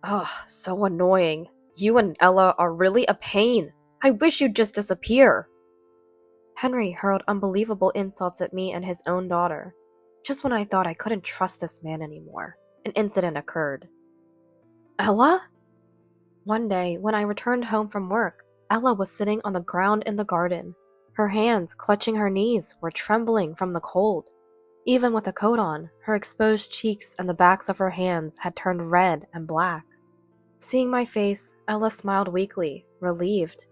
Ugh, so annoying. You and Ella are really a pain. I wish you'd just disappear. Henry hurled unbelievable insults at me and his own daughter. Just when I thought I couldn't trust this man anymore, an incident occurred. Ella? One day, when I returned home from work, Ella was sitting on the ground in the garden. Her hands, clutching her knees, were trembling from the cold. Even with a coat on, her exposed cheeks and the backs of her hands had turned red and black. Seeing my face, Ella smiled weakly, relieved.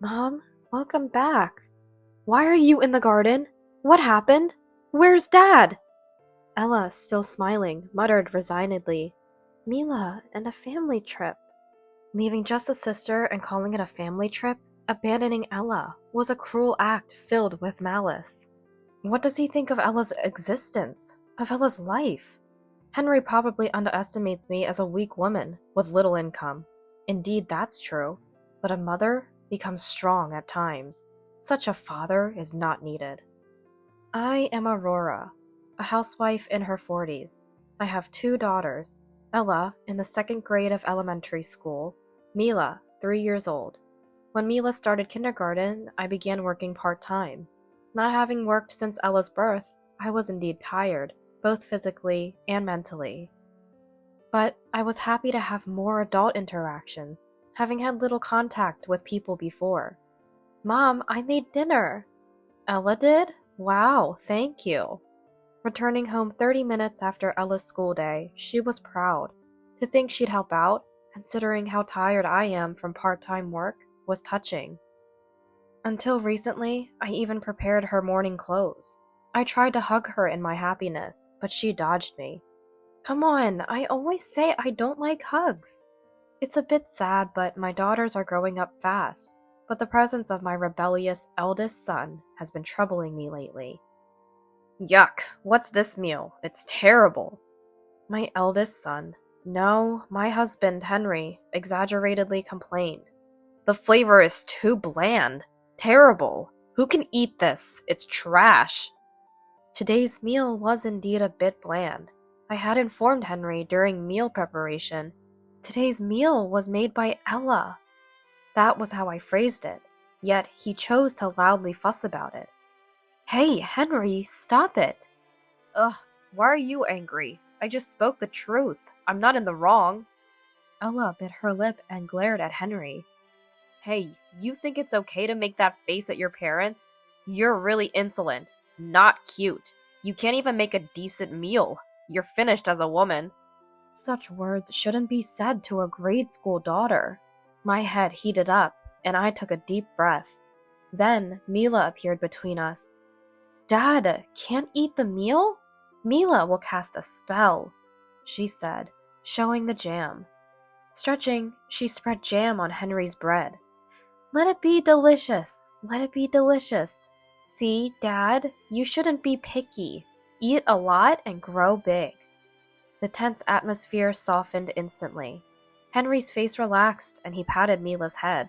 Mom, welcome back. Why are you in the garden? What happened? Where's Dad? Ella, still smiling, muttered resignedly, Mila and a family trip. Leaving just a sister and calling it a family trip, abandoning Ella, was a cruel act filled with malice. What does he think of Ella's existence? Of Ella's life? Henry probably underestimates me as a weak woman with little income. Indeed, that's true. But a mother becomes strong at times. Such a father is not needed. I am Aurora, a housewife in her 40s. I have 2 daughters, Ella in the 2nd grade of elementary school, Mila, 3 years old. When Mila started kindergarten, I began working part-time. Not having worked since Ella's birth, I was indeed tired, both physically and mentally. But I was happy to have more adult interactions, having had little contact with people before. Mom, I made dinner. Ella did? Wow, thank you. Returning home 30 minutes after Ella's school day, she was proud. To think she'd help out, considering how tired I am from part-time work, was touching. Until recently, I even prepared her morning clothes. I tried to hug her in my happiness, but she dodged me. Come on, I always say I don't like hugs. It's a bit sad, but my daughters are growing up fast. But the presence of my rebellious eldest son has been troubling me lately. Yuck, what's this meal? It's terrible. My eldest son, no, my husband, Henry, exaggeratedly complained. The flavor is too bland. Terrible. Who can eat this? It's trash. Today's meal was indeed a bit bland. I had informed Henry during meal preparation. Today's meal was made by Ella. That was how I phrased it, yet he chose to loudly fuss about it. Hey, Henry, stop it. Ugh, why are you angry? I just spoke the truth. I'm not in the wrong. Ella bit her lip and glared at Henry. Hey, you think it's okay to make that face at your parents? You're really insolent. Not cute. You can't even make a decent meal. You're finished as a woman. Such words shouldn't be said to a grade school daughter. My head heated up, and I took a deep breath. Then Mila appeared between us. Dad, can't eat the meal? Mila will cast a spell, she said, showing the jam. Stretching, she spread jam on Henry's bread. Let it be delicious. Let it be delicious. See, Dad, you shouldn't be picky. Eat a lot and grow big. The tense atmosphere softened instantly. Henry's face relaxed and he patted Mila's head.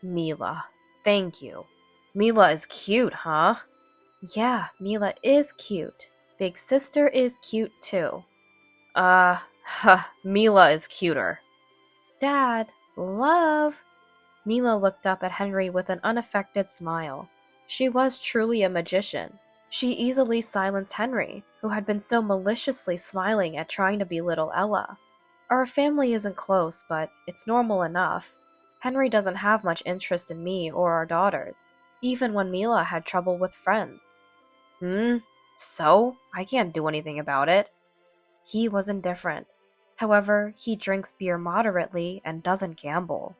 Mila, thank you. Mila is cute, huh? Yeah, Mila is cute. Big sister is cute too. Mila is cuter. Dad, love. Mila looked up at Henry with an unaffected smile. She was truly a magician. She easily silenced Henry, who had been so maliciously smiling at trying to belittle Ella. Our family isn't close, but it's normal enough. Henry doesn't have much interest in me or our daughters, even when Mila had trouble with friends. So? I can't do anything about it. He was indifferent. However, he drinks beer moderately and doesn't gamble.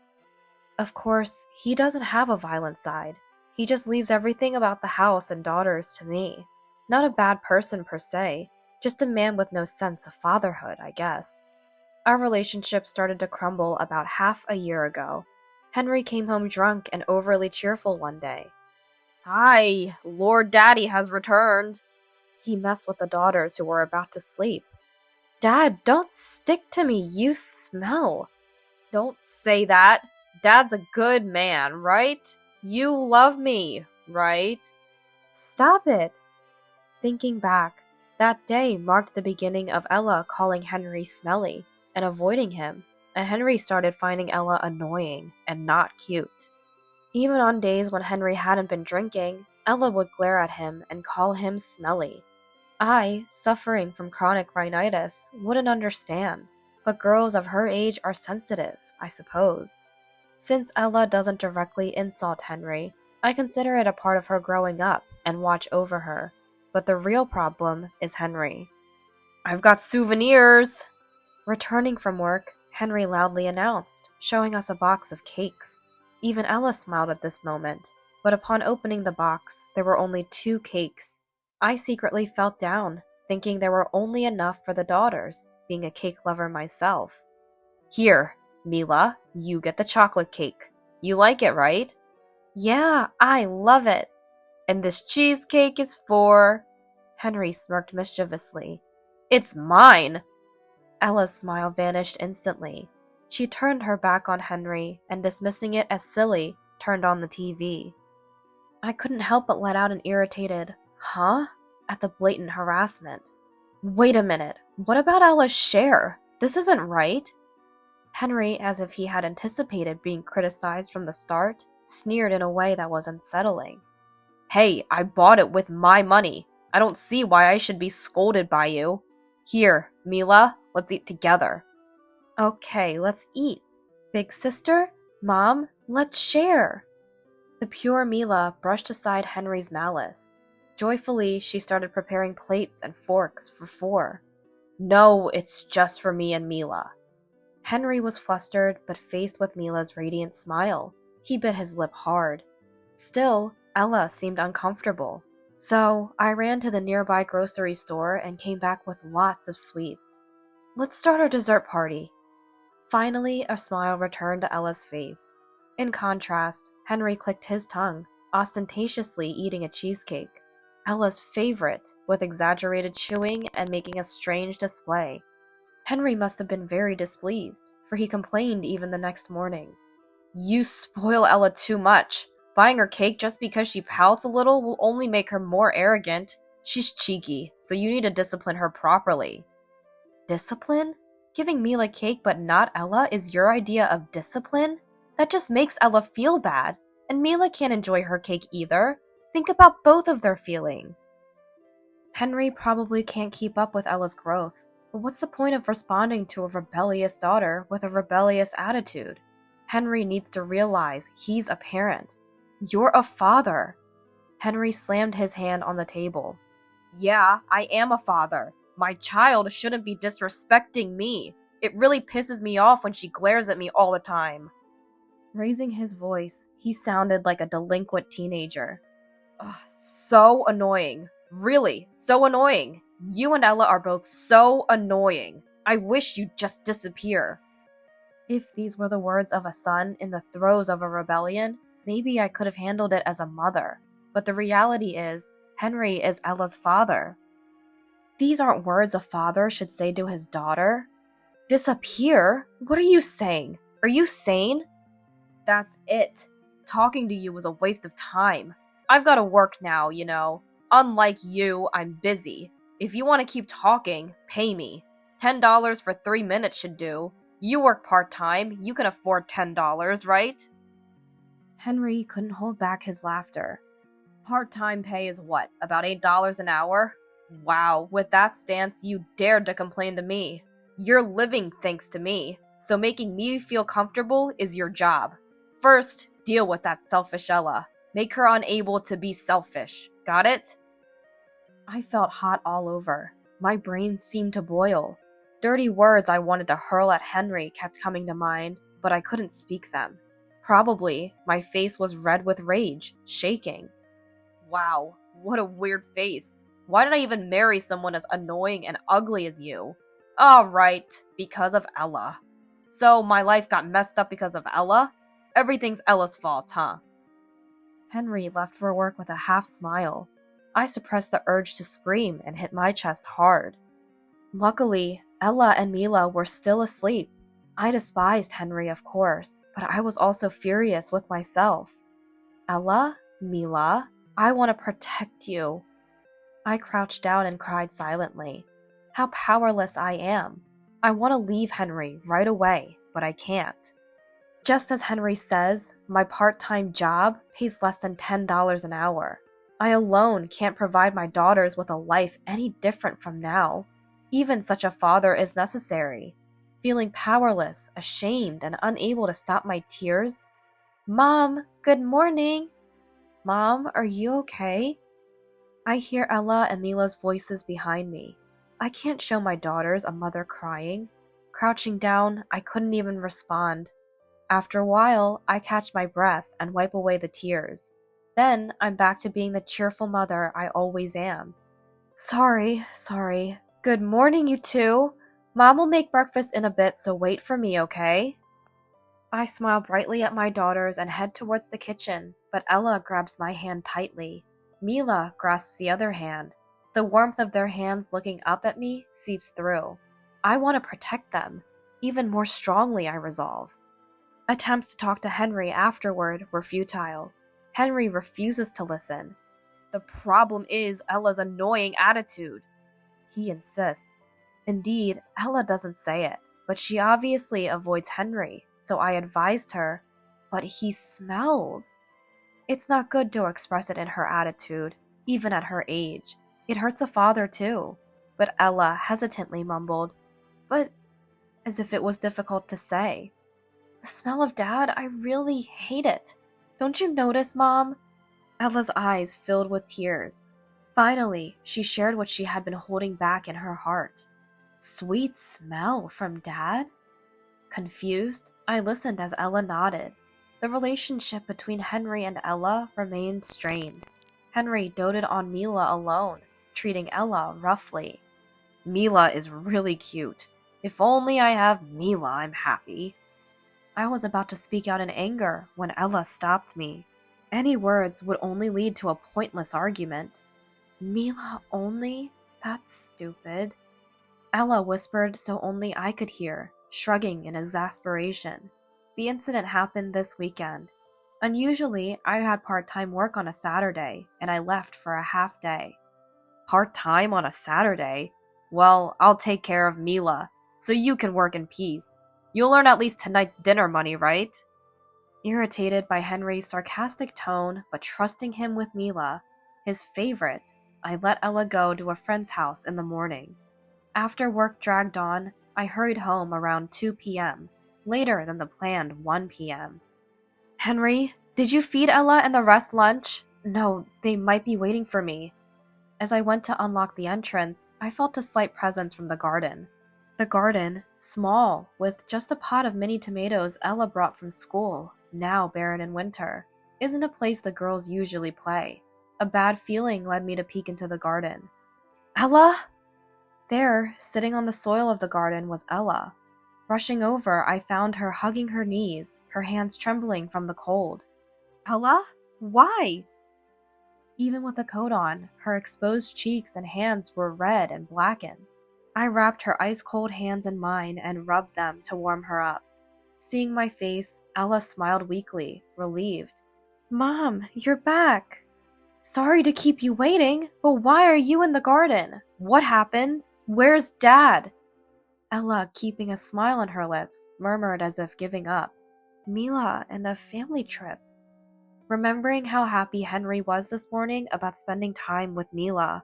Of course, he doesn't have a violent side. He just leaves everything about the house and daughters to me. Not a bad person per se, just a man with no sense of fatherhood, I guess. Our relationship started to crumble about half a year ago. Henry came home drunk and overly cheerful one day. Hi, Lord Daddy has returned. He messed with the daughters who were about to sleep. Dad, don't stick to me, you smell. Don't say that. Dad's a good man, right? You love me, right? Stop it. Thinking back, that day marked the beginning of Ella calling Henry smelly and avoiding him. and Henry started finding Ella annoying and not cute. Even on days when Henry hadn't been drinking, Ella would glare at him and call him smelly. I, suffering from chronic rhinitis, wouldn't understand, but girls of her age are sensitive, I suppose. Since Ella doesn't directly insult Henry, I consider it a part of her growing up and watch over her, but the real problem is Henry. "I've got souvenirs!" Returning from work, Henry loudly announced, showing us a box of cakes. Even Ella smiled at this moment, but upon opening the box, there were only 2 cakes. I secretly felt down, thinking there were only enough for the daughters, being a cake lover myself. "Here, Mila, you get the chocolate cake. You like it, right?" "Yeah, I love it." "And this cheesecake is for—" Henry smirked mischievously. "It's mine!" Ella's smile vanished instantly. She turned her back on Henry and, dismissing it as silly, turned on the TV. I couldn't help but let out an irritated, "Huh?" at the blatant harassment. Wait a minute, what about Ella's share? This isn't right. Henry, as if he had anticipated being criticized from the start, sneered in a way that was unsettling. "Hey, I bought it with my money. I don't see why I should be scolded by you. Here, Mila, let's eat together." "Okay, let's eat. Big sister, Mom, let's share." The pure Mila brushed aside Henry's malice. Joyfully, she started preparing plates and forks for 4. "No, it's just for me and Mila." Henry was flustered, but faced with Mila's radiant smile, he bit his lip hard. Still, Ella seemed uncomfortable. So, I ran to the nearby grocery store and came back with lots of sweets. "Let's start our dessert party." Finally, a smile returned to Ella's face. In contrast, Henry clicked his tongue, ostentatiously eating a cheesecake. Ella's favorite, with exaggerated chewing and making a strange display. Henry must have been very displeased, for he complained even the next morning. "You spoil Ella too much. Buying her cake just because she pouts a little will only make her more arrogant. She's cheeky, so you need to discipline her properly." Discipline? Giving Mila cake but not Ella is your idea of discipline? That just makes Ella feel bad, and Mila can't enjoy her cake either. Think about both of their feelings. Henry probably can't keep up with Ella's growth, but what's the point of responding to a rebellious daughter with a rebellious attitude? Henry needs to realize he's a parent. You're a father. Henry slammed his hand on the table. "Yeah, I am a father. My child shouldn't be disrespecting me. It really pisses me off when she glares at me all the time." Raising his voice, he sounded like a delinquent teenager. "Ugh, so annoying. Really, so annoying. You and Ella are both so annoying. I wish you'd just disappear." If these were the words of a son in the throes of a rebellion, maybe I could have handled it as a mother. But the reality is, Henry is Ella's father. These aren't words a father should say to his daughter. "Disappear? What are you saying? Are you sane?" "That's it. Talking to you was a waste of time. I've got to work now, you know. Unlike you, I'm busy. If you want to keep talking, pay me. $10 for 3 minutes should do. You work part-time, you can afford $10, right?" Henry couldn't hold back his laughter. "Part-time pay is what, about $8 an hour? Wow, with that stance, you dared to complain to me. You're living thanks to me, so making me feel comfortable is your job. First, deal with that selfish Ella. Make her unable to be selfish. Got it?" I felt hot all over. My brain seemed to boil. Dirty words I wanted to hurl at Henry kept coming to mind, but I couldn't speak them. Probably, my face was red with rage, shaking. Wow, what a weird face. Why did I even marry someone as annoying and ugly as you? Oh, right, because of Ella. So my life got messed up because of Ella? Everything's Ella's fault, huh? Henry left for work with a half smile. I suppressed the urge to scream and hit my chest hard. Luckily, Ella and Mila were still asleep. I despised Henry, of course, but I was also furious with myself. "Ella? Mila? I want to protect you." I crouched down and cried silently. How powerless I am. I want to leave Henry right away. but I can't. Just as Henry says, my part-time job pays less than $10 an hour. I alone can't provide my daughters with a life any different from now. Even such a father is necessary. Feeling powerless, ashamed, and unable to stop my tears. Mom, good morning. Mom, are you okay? I hear Ella and Mila's voices behind me. I can't show my daughters a mother crying. Crouching down, I couldn't even respond. After a while, I catch my breath and wipe away the tears. Then, I'm back to being the cheerful mother I always am. Sorry. Good morning, you two. Mom will make breakfast in a bit, so wait for me, okay? I smile brightly at my daughters and head towards the kitchen, but Ella grabs my hand tightly. Mila grasps the other hand. The warmth of their hands looking up at me seeps through. I want to protect them. Even more strongly, I resolve. Attempts to talk to Henry afterward were futile. Henry refuses to listen. The problem is Ella's annoying attitude. He insists. Indeed, Ella doesn't say it, but she obviously avoids Henry, so I advised her, but he smells. It's not good to express it in her attitude, even at her age. It hurts a father too, but Ella hesitantly mumbled, but as if it was difficult to say. The smell of Dad, I really hate it. Don't you notice, Mom? Ella's eyes filled with tears. Finally, she shared what she had been holding back in her heart. Sweet smell from Dad? Confused, I listened as Ella nodded. The relationship between Henry and Ella remained strained. Henry doted on Mila alone, treating Ella roughly. Mila is really cute. If only I have Mila, I'm happy. I was about to speak out in anger when Ella stopped me. Any words would only lead to a pointless argument. Mila only? That's stupid. Ella whispered so only I could hear, shrugging in exasperation. The incident happened this weekend. Unusually, I had part-time work on a Saturday, and I left for a half day. Part-time on a Saturday? Well, I'll take care of Mila, so you can work in peace. You'll earn at least tonight's dinner money, right? Irritated by Henry's sarcastic tone, but trusting him with Mila, his favorite, I let Ella go to a friend's house in the morning. After work dragged on, I hurried home around 2 p.m., later than the planned 1 p.m. Henry, did you feed Ella and the rest lunch? No, they might be waiting for me. As I went to unlock the entrance, I felt a slight presence from the garden. The garden, small, with just a pot of mini tomatoes Ella brought from school, now barren in winter, isn't a place the girls usually play. A bad feeling led me to peek into the garden. Ella? There, sitting on the soil of the garden, was Ella. Rushing over, I found her hugging her knees, her hands trembling from the cold. Ella? Why? Even with a coat on, her exposed cheeks and hands were red and blackened. I wrapped her ice-cold hands in mine and rubbed them to warm her up. Seeing my face, Ella smiled weakly, relieved. Mom, you're back. Sorry to keep you waiting, but why are you in the garden? What happened? Where's Dad? Ella, keeping a smile on her lips, murmured as if giving up. Mila and a family trip. Remembering how happy Henry was this morning about spending time with Mila,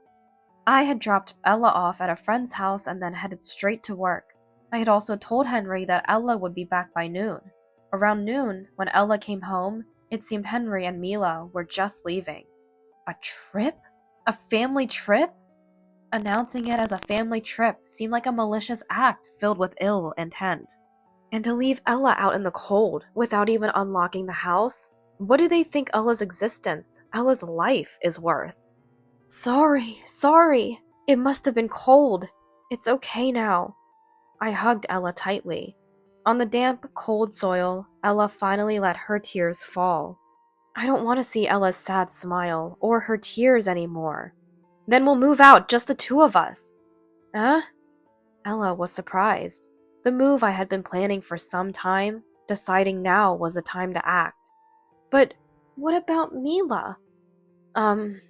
I had dropped Ella off at a friend's house and then headed straight to work. I had also told Henry that Ella would be back by noon. Around noon, when Ella came home, it seemed Henry and Mila were just leaving. A trip? A family trip? Announcing it as a family trip seemed like a malicious act filled with ill intent. And to leave Ella out in the cold without even unlocking the house? What do they think Ella's existence, Ella's life, is worth? Sorry. It must have been cold. It's okay now. I hugged Ella tightly. On the damp, cold soil, Ella finally let her tears fall. I don't want to see Ella's sad smile or her tears anymore. Then we'll move out, just the two of us. Huh? Ella was surprised. The move I had been planning for some time, deciding now was the time to act. But what about Mila?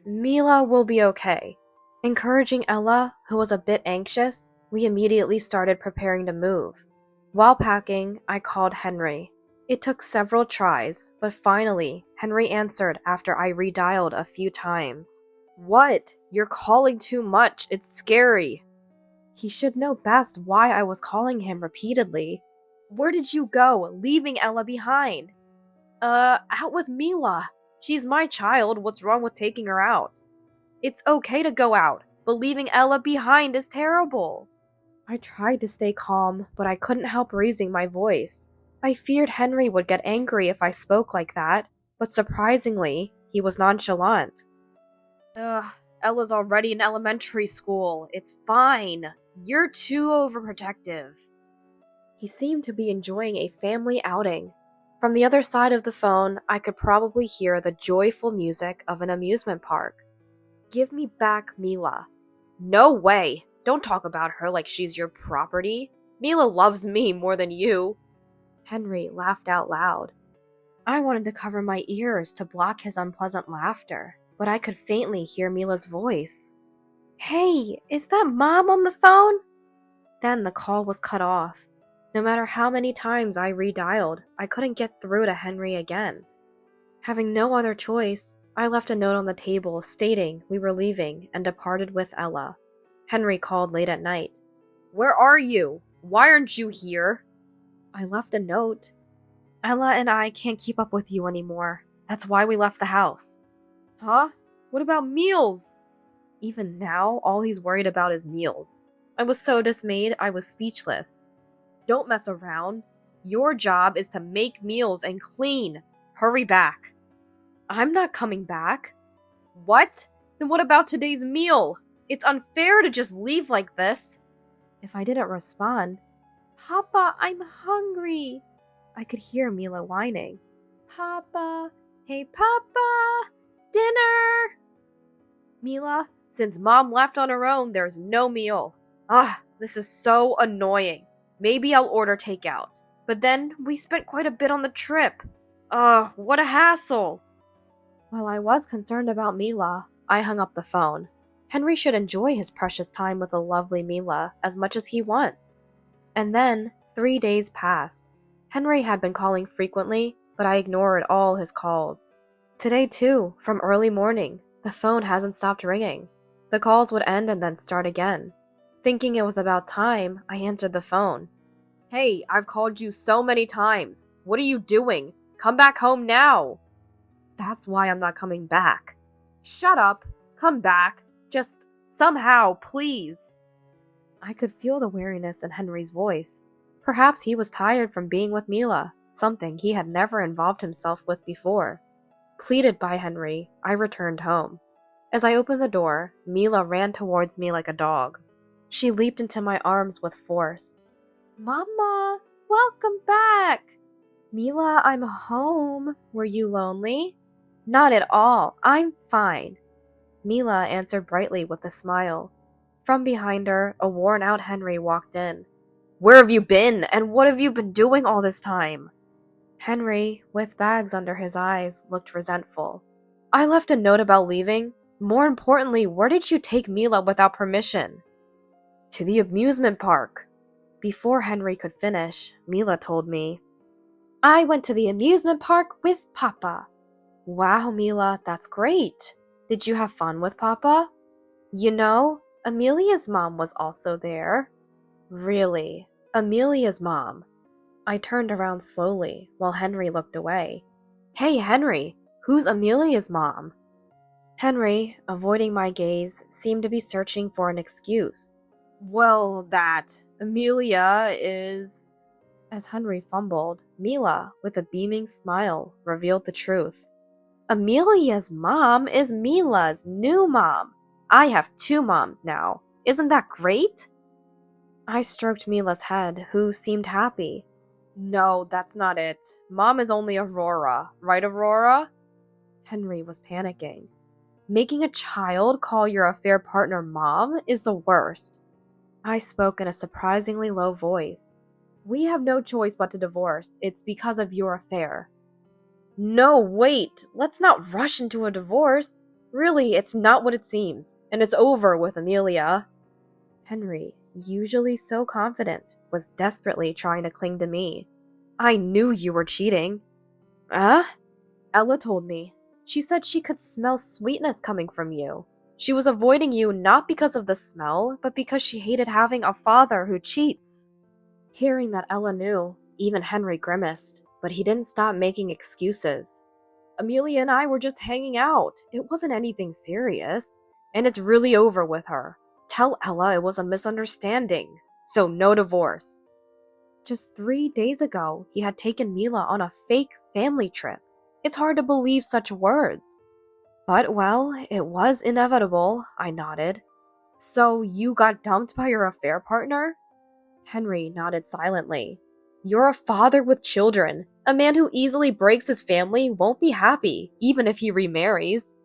Mila will be okay. Encouraging Ella, who was a bit anxious, we immediately started preparing to move. While packing, I called Henry. It took several tries, but finally, Henry answered after I redialed a few times. What? You're calling too much. It's scary. He should know best why I was calling him repeatedly. Where did you go, leaving Ella behind? Out with Mila. She's my child. What's wrong with taking her out? It's okay to go out, but leaving Ella behind is terrible. I tried to stay calm, but I couldn't help raising my voice. I feared Henry would get angry if I spoke like that, but surprisingly, he was nonchalant. Ella's already in elementary school. It's fine. You're too overprotective. He seemed to be enjoying a family outing. From the other side of the phone, I could probably hear the joyful music of an amusement park. Give me back Mila. No way. Don't talk about her like she's your property. Mila loves me more than you. Henry laughed out loud. I wanted to cover my ears to block his unpleasant laughter, but I could faintly hear Mila's voice. Hey, is that Mom on the phone? Then the call was cut off. No matter how many times I redialed, I couldn't get through to Henry again. Having no other choice, I left a note on the table stating we were leaving and departed with Ella. Henry called late at night. Where are you? Why aren't you here? I left a note. Ella and I can't keep up with you anymore. That's why we left the house. Huh? What about meals? Even now, all he's worried about is meals. I was so dismayed, I was speechless. Don't mess around. Your job is to make meals and clean. Hurry back. I'm not coming back. What? Then what about today's meal? It's unfair to just leave like this. If I didn't respond, Papa, I'm hungry. I could hear Mila whining. Papa, hey Papa, dinner. Mila, since Mom left on her own, there's no meal. This is so annoying. Maybe I'll order takeout. But then we spent quite a bit on the trip. What a hassle. While I was concerned about Mila, I hung up the phone. Henry should enjoy his precious time with the lovely Mila as much as he wants. And then, 3 days passed. Henry had been calling frequently, but I ignored all his calls. Today too, from early morning, the phone hasn't stopped ringing. The calls would end and then start again. Thinking it was about time, I answered the phone. Hey, I've called you so many times. What are you doing? Come back home now. That's why I'm not coming back. Shut up. Come back. Just somehow, please. I could feel the weariness in Henry's voice. Perhaps he was tired from being with Mila, something he had never involved himself with before. Pleaded by Henry, I returned home. As I opened the door, Mila ran towards me like a dog. She leaped into my arms with force. Mama, welcome back! Mila, I'm home. Were you lonely? Not at all. I'm fine. Mila answered brightly with a smile. From behind her, a worn-out Henry walked in. Where have you been, and what have you been doing all this time? Henry, with bags under his eyes, looked resentful. I left a note about leaving. More importantly, where did you take Mila without permission? To the amusement park. Before Henry could finish, Mila told me. I went to the amusement park with Papa. Wow, Mila, that's great. Did you have fun with Papa? You know, Amelia's mom was also there. Really? Amelia's mom? I turned around slowly while Henry looked away. Hey, Henry, who's Amelia's mom? Henry, avoiding my gaze, seemed to be searching for an excuse. Well, Amelia is... As Henry fumbled, Mila, with a beaming smile, revealed the truth. Amelia's mom is Mila's new mom. I have 2 moms now. Isn't that great? I stroked Mila's head, who seemed happy. No, that's not it. Mom is only Aurora. Right, Aurora? Henry was panicking. Making a child call your affair partner mom is the worst. I spoke in a surprisingly low voice. We have no choice but to divorce. It's because of your affair. No, wait. Let's not rush into a divorce. Really, it's not what it seems. And it's over with Amelia. Henry, usually so confident, was desperately trying to cling to me. I knew you were cheating. Huh? Ella told me. She said she could smell sweetness coming from you. She was avoiding you not because of the smell, but because she hated having a father who cheats. Hearing that Ella knew, even Henry grimaced, but he didn't stop making excuses. Amelia and I were just hanging out. It wasn't anything serious. And it's really over with her. Tell Ella it was a misunderstanding. So no divorce. Just 3 days ago, he had taken Mila on a fake family trip. It's hard to believe such words. But, well, it was inevitable, I nodded. So you got dumped by your affair partner? Henry nodded silently. You're a father with children. A man who easily breaks his family won't be happy, even if he remarries.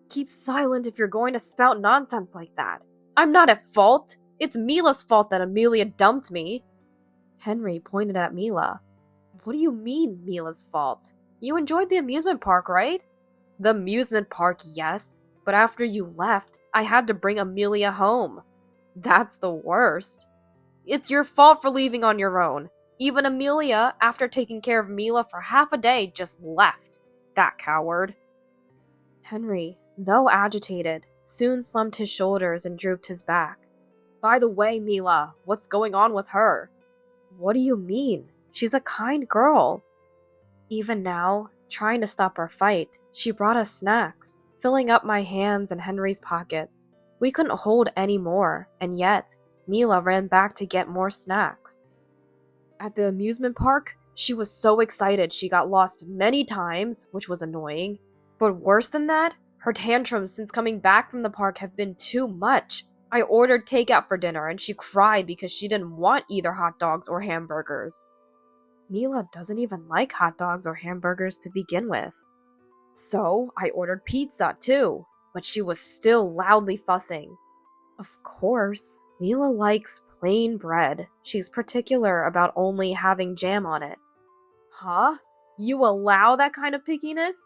Keep silent if you're going to spout nonsense like that. I'm not at fault. It's Mila's fault that Amelia dumped me. Henry pointed at Mila. What do you mean, Mila's fault? You enjoyed the amusement park, right? The amusement park, yes, but after you left, I had to bring Amelia home. That's the worst. It's your fault for leaving on your own. Even Amelia, after taking care of Mila for half a day, just left. That coward. Henry, though agitated, soon slumped his shoulders and drooped his back. By the way, Mila, what's going on with her? What do you mean? She's a kind girl. Even now, trying to stop our fight, she brought us snacks, filling up my hands and Henry's pockets. We couldn't hold any more, and yet, Mila ran back to get more snacks. At the amusement park, she was so excited she got lost many times, which was annoying. But worse than that, her tantrums since coming back from the park have been too much. I ordered takeout for dinner and she cried because she didn't want either hot dogs or hamburgers. Mila doesn't even like hot dogs or hamburgers to begin with. So I ordered pizza too, but she was still loudly fussing. Of course, Mila likes plain bread. She's particular about only having jam on it. Huh? You allow that kind of pickiness?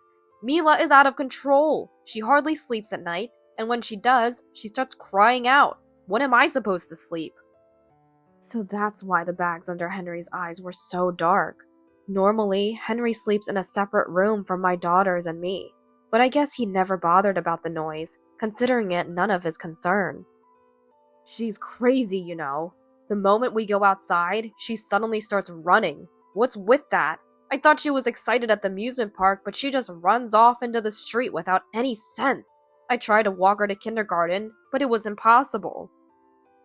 Mila is out of control. She hardly sleeps at night, and when she does, she starts crying out. When am I supposed to sleep? So that's why the bags under Henry's eyes were so dark. Normally, Henry sleeps in a separate room from my daughters and me, but I guess he never bothered about the noise, considering it none of his concern. She's crazy, you know. The moment we go outside, she suddenly starts running. What's with that? I thought she was excited at the amusement park, but she just runs off into the street without any sense. I tried to walk her to kindergarten, but it was impossible.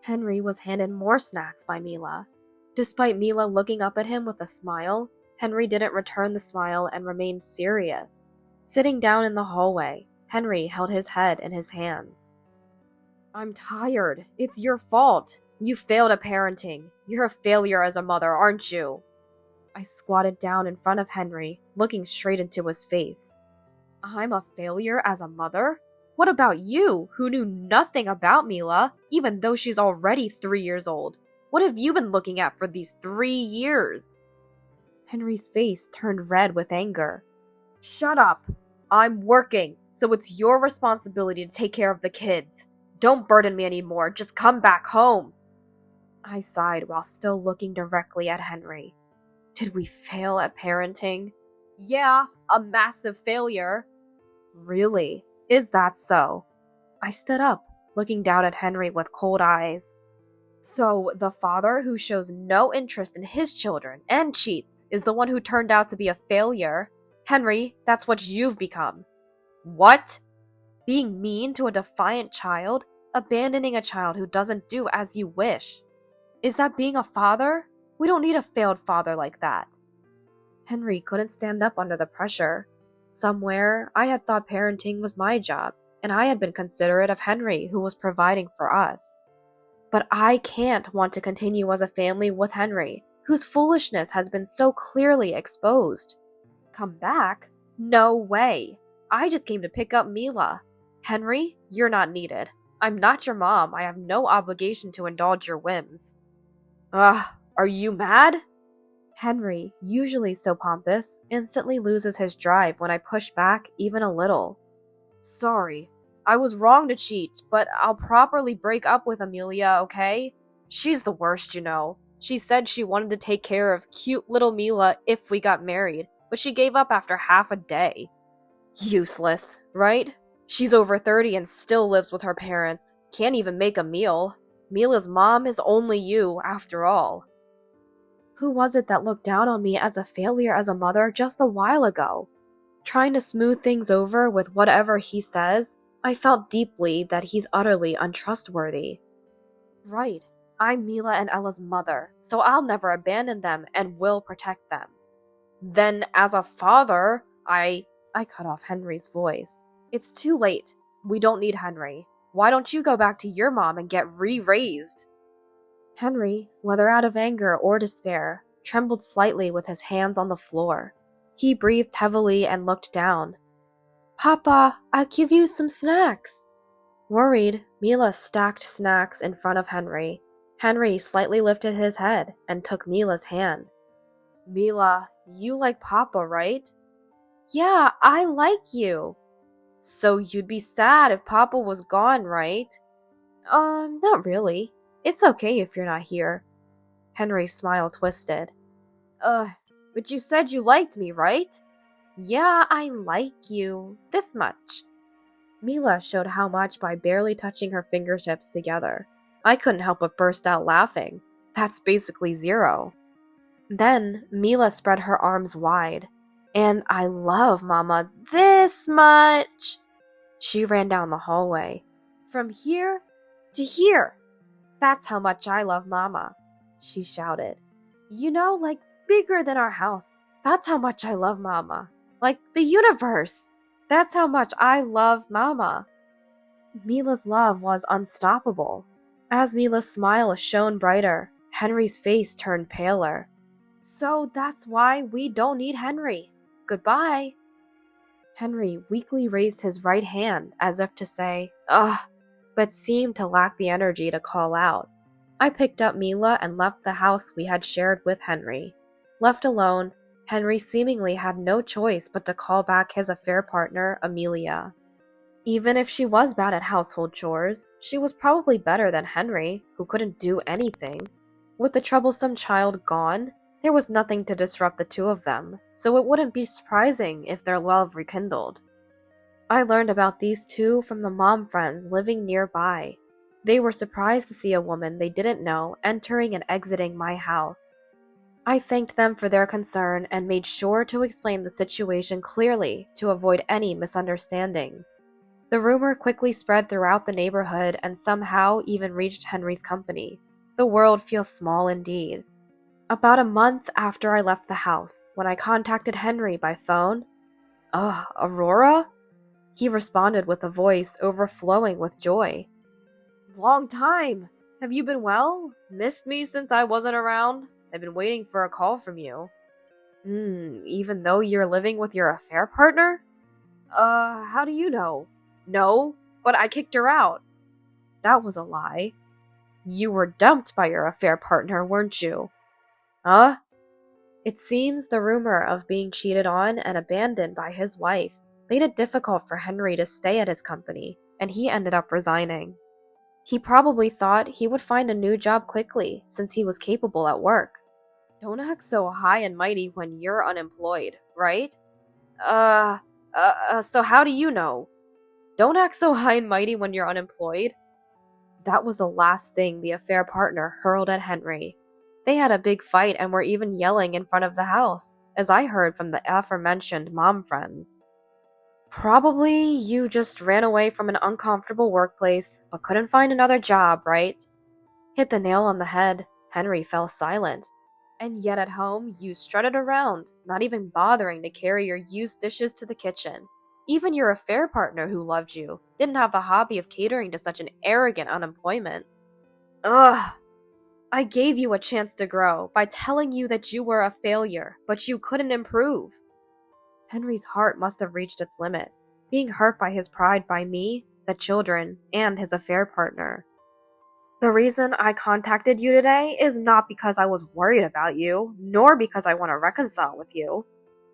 Henry was handed more snacks by Mila. Despite Mila looking up at him with a smile, Henry didn't return the smile and remained serious. Sitting down in the hallway, Henry held his head in his hands. I'm tired. It's your fault. You failed at parenting. You're a failure as a mother, aren't you? I squatted down in front of Henry, looking straight into his face. I'm a failure as a mother? What about you, who knew nothing about Mila, even though she's already 3 years old? What have you been looking at for these 3 years? Henry's face turned red with anger. Shut up! I'm working, so it's your responsibility to take care of the kids. Don't burden me anymore, just come back home. I sighed while still looking directly at Henry. Did we fail at parenting? Yeah, a massive failure. Really? Is that so? I stood up, looking down at Henry with cold eyes. So, the father who shows no interest in his children and cheats is the one who turned out to be a failure. Henry, that's what you've become. What? Being mean to a defiant child? Abandoning a child who doesn't do as you wish? Is that being a father? We don't need a failed father like that. Henry couldn't stand up under the pressure. Somewhere, I had thought parenting was my job, and I had been considerate of Henry, who was providing for us. But I can't want to continue as a family with Henry, whose foolishness has been so clearly exposed. Come back? No way. I just came to pick up Mila. Henry, you're not needed. I'm not your mom. I have no obligation to indulge your whims. Ugh, are you mad? Henry, usually so pompous, instantly loses his drive when I push back even a little. Sorry, I was wrong to cheat, but I'll properly break up with Amelia, okay? She's the worst, you know. She said she wanted to take care of cute little Mila if we got married, but she gave up after half a day. Useless, right? She's over 30 and still lives with her parents. Can't even make a meal. Mila's mom is only you, after all. Who was it that looked down on me as a failure as a mother just a while ago? Trying to smooth things over with whatever he says, I felt deeply that he's utterly untrustworthy. Right, I'm Mila and Ella's mother, so I'll never abandon them and will protect them. Then, as a father, I cut off Henry's voice. It's too late. We don't need Henry. Why don't you go back to your mom and get re-raised? Henry, whether out of anger or despair, trembled slightly with his hands on the floor. He breathed heavily and looked down. Papa, I'll give you some snacks. Worried, Mila stacked snacks in front of Henry. Henry slightly lifted his head and took Mila's hand. Mila, you like Papa, right? Yeah, I like you. So you'd be sad if Papa was gone, right? Not really. It's okay if you're not here. Henry's smile twisted. But you said you liked me, right? Yeah, I like you. This much. Mila showed how much by barely touching her fingertips together. I couldn't help but burst out laughing. That's basically zero. Then Mila spread her arms wide. And I love Mama this much. She ran down the hallway. From here to here. That's how much I love Mama, she shouted. You know, like bigger than our house. That's how much I love Mama. Like the universe. That's how much I love Mama. Mila's love was unstoppable. As Mila's smile shone brighter, Henry's face turned paler. So that's why we don't need Henry. Goodbye. Henry weakly raised his right hand as if to say, ugh, but seemed to lack the energy to call out. I picked up Mila and left the house we had shared with Henry. Left alone, Henry seemingly had no choice but to call back his affair partner, Amelia. Even if she was bad at household chores, she was probably better than Henry, who couldn't do anything. With the troublesome child gone, there was nothing to disrupt the two of them, so it wouldn't be surprising if their love rekindled. I learned about these two from the mom friends living nearby. They were surprised to see a woman they didn't know entering and exiting my house. I thanked them for their concern and made sure to explain the situation clearly to avoid any misunderstandings. The rumor quickly spread throughout the neighborhood and somehow even reached Henry's company. The world feels small indeed. About a month after I left the house, when I contacted Henry by phone, Aurora? He responded with a voice overflowing with joy. Long time! Have you been well? Missed me since I wasn't around? I've been waiting for a call from you. Even though you're living with your affair partner? How do you know? No, but I kicked her out. That was a lie. You were dumped by your affair partner, weren't you? Huh? It seems the rumor of being cheated on and abandoned by his wife made it difficult for Henry to stay at his company, and he ended up resigning. He probably thought he would find a new job quickly, since he was capable at work. Don't act so high and mighty when you're unemployed, right? So how do you know? Don't act so high and mighty when you're unemployed. That was the last thing the affair partner hurled at Henry. They had a big fight and were even yelling in front of the house, as I heard from the aforementioned mom friends. Probably you just ran away from an uncomfortable workplace, but couldn't find another job, right? Hit the nail on the head. Henry fell silent. And yet at home, you strutted around, not even bothering to carry your used dishes to the kitchen. Even your affair partner who loved you didn't have the hobby of catering to such an arrogant unemployment. Ugh! I gave you a chance to grow by telling you that you were a failure, but you couldn't improve. Henry's heart must have reached its limit, being hurt by his pride by me, the children, and his affair partner. The reason I contacted you today is not because I was worried about you, nor because I want to reconcile with you.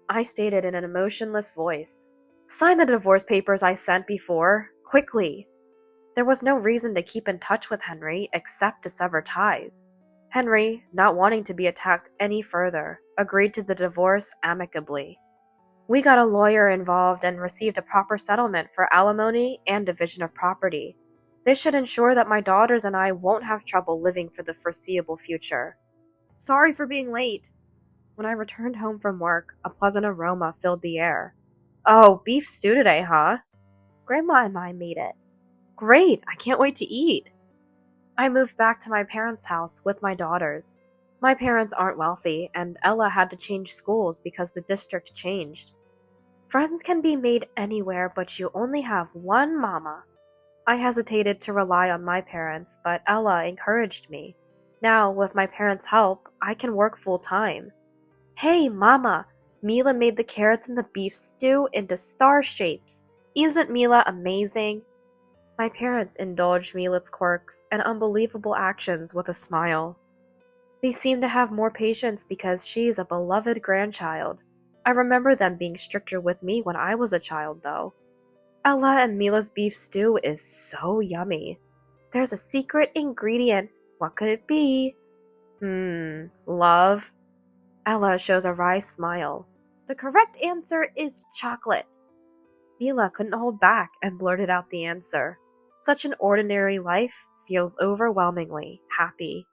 I stated in an emotionless voice. Sign the divorce papers I sent before, quickly. There was no reason to keep in touch with Henry except to sever ties. Henry, not wanting to be attacked any further, agreed to the divorce amicably. We got a lawyer involved and received a proper settlement for alimony and division of property. This should ensure that my daughters and I won't have trouble living for the foreseeable future. Sorry for being late. When I returned home from work, a pleasant aroma filled the air. Oh, beef stew today, huh? Grandma and I made it. Great, I can't wait to eat. I moved back to my parents' house with my daughters. My parents aren't wealthy, and Ella had to change schools because the district changed. Friends can be made anywhere, but you only have one mama. I hesitated to rely on my parents, but Ella encouraged me. Now, with my parents' help, I can work full-time. Hey, Mama! Mila made the carrots in the beef stew into star shapes. Isn't Mila amazing? My parents indulged Mila's quirks and unbelievable actions with a smile. They seem to have more patience because she is a beloved grandchild. I remember them being stricter with me when I was a child, though. Ella and Mila's beef stew is so yummy. There's a secret ingredient. What could it be? Love? Ella shows a wry smile. The correct answer is chocolate. Mila couldn't hold back and blurted out the answer. Such an ordinary life feels overwhelmingly happy.